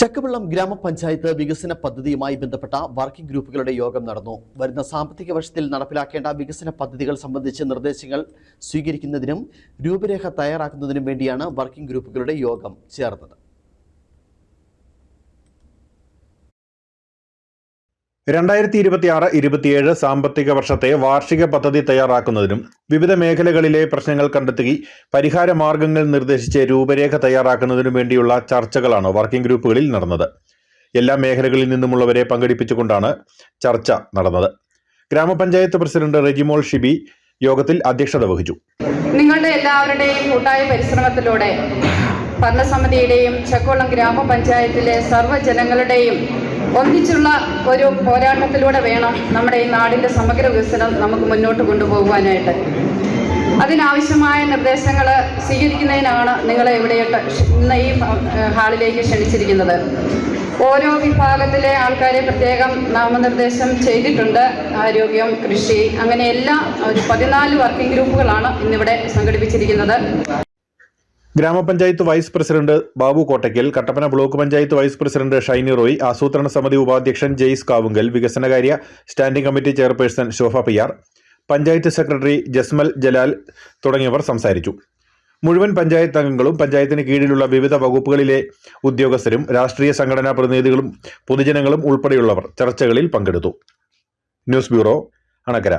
ചക്കവള്ളം ഗ്രാമപഞ്ചായത്ത് വികസന പദ്ധതിയുമായി ബന്ധപ്പെട്ട വർക്കിംഗ് ഗ്രൂപ്പുകളുടെ യോഗം നടന്നു. വരുന്ന സാമ്പത്തിക വർഷത്തിൽ നടപ്പിലാക്കേണ്ട വികസന പദ്ധതികൾ സംബന്ധിച്ച നിർദ്ദേശങ്ങൾ സ്വീകരിക്കുന്നതിനും രൂപരേഖ തയ്യാറാക്കുന്നതിനും വേണ്ടിയാണ് വർക്കിംഗ് ഗ്രൂപ്പുകളുടെ യോഗം ചേർന്നത്. 2026-27 സാമ്പത്തിക വർഷത്തെ വാർഷിക പദ്ധതി തയ്യാറാക്കുന്നതിനും വിവിധ മേഖലകളിലെ പ്രശ്നങ്ങൾ കണ്ടെത്തി പരിഹാര മാർഗങ്ങൾ നിർദ്ദേശിച്ച് രൂപരേഖ തയ്യാറാക്കുന്നതിനും വേണ്ടിയുള്ള ചർച്ചകളാണ് വർക്കിംഗ് ഗ്രൂപ്പുകളിൽ നടന്നത്. എല്ലാ മേഖലകളിൽ നിന്നുമുള്ളവരെ പങ്കെടുപ്പിച്ചുകൊണ്ടാണ് ചർച്ച നടന്നത്. ഗ്രാമപഞ്ചായത്ത് പ്രസിഡന്റ് റെജിമോൾ ഷിബി യോഗത്തിൽ അധ്യക്ഷത വഹിച്ചു. നിങ്ങളുടെ എല്ലാവരുടെയും കൂട്ടായ പരിശ്രമത്തിലൂടെ ഭരണസമിതിയുടെയും ചക്കവള്ളം ഗ്രാമപഞ്ചായത്തിലെ സർവ്വജനങ്ങളുടെയും ഒന്നിച്ചുള്ള ഒരു പോരാട്ടത്തിലൂടെ വേണം നമ്മുടെ ഈ നാടിൻ്റെ സമഗ്ര വികസനം നമുക്ക് മുന്നോട്ട് കൊണ്ടുപോകുവാനായിട്ട്. അതിനാവശ്യമായ നിർദ്ദേശങ്ങൾ സ്വീകരിക്കുന്നതിനാണ് നിങ്ങളെ ഇന്ന് ഈ ഹാളിലേക്ക് ക്ഷണിച്ചിരിക്കുന്നത്. ഓരോ വിഭാഗത്തിലെ ആൾക്കാരെ പ്രത്യേകം നാമനിർദ്ദേശം ചെയ്തിട്ടുണ്ട്. ആരോഗ്യം, കൃഷി, അങ്ങനെ എല്ലാ ഒരു 14 വർക്കിംഗ് ഗ്രൂപ്പുകളാണ് ഇന്നിവിടെ സംഘടിപ്പിച്ചിരിക്കുന്നത്. Gram panchayat vice president Babu Kottakkal, Kattappana block panchayat vice president Shiny Roy, ആസൂത്രണ സമിതി ഉപാധ്യക്ഷൻ ജെയ്സ് കാവുങ്കൽ, വികസനകാര്യ standing committee chairperson Shobha Piyar, panchayat secretary Jasmal Jalal തുടങ്ങിയവർ സംസാരിച്ചു. മുഴുവൻ പഞ്ചായത്ത് അംഗങ്ങളും പഞ്ചായത്തിന് കീഴിലുള്ള വിവിധ വകുപ്പുകളിലെ ഉദ്യോഗസ്ഥരും രാഷ്ട്രീയ സംഘടനാ പ്രതിനിധികളും പൊതുജനങ്ങളും ഉൾപ്പെടെയുള്ളവർ ചർച്ചകളിൽ പങ്കെടുത്തു. News bureau, Anakkara.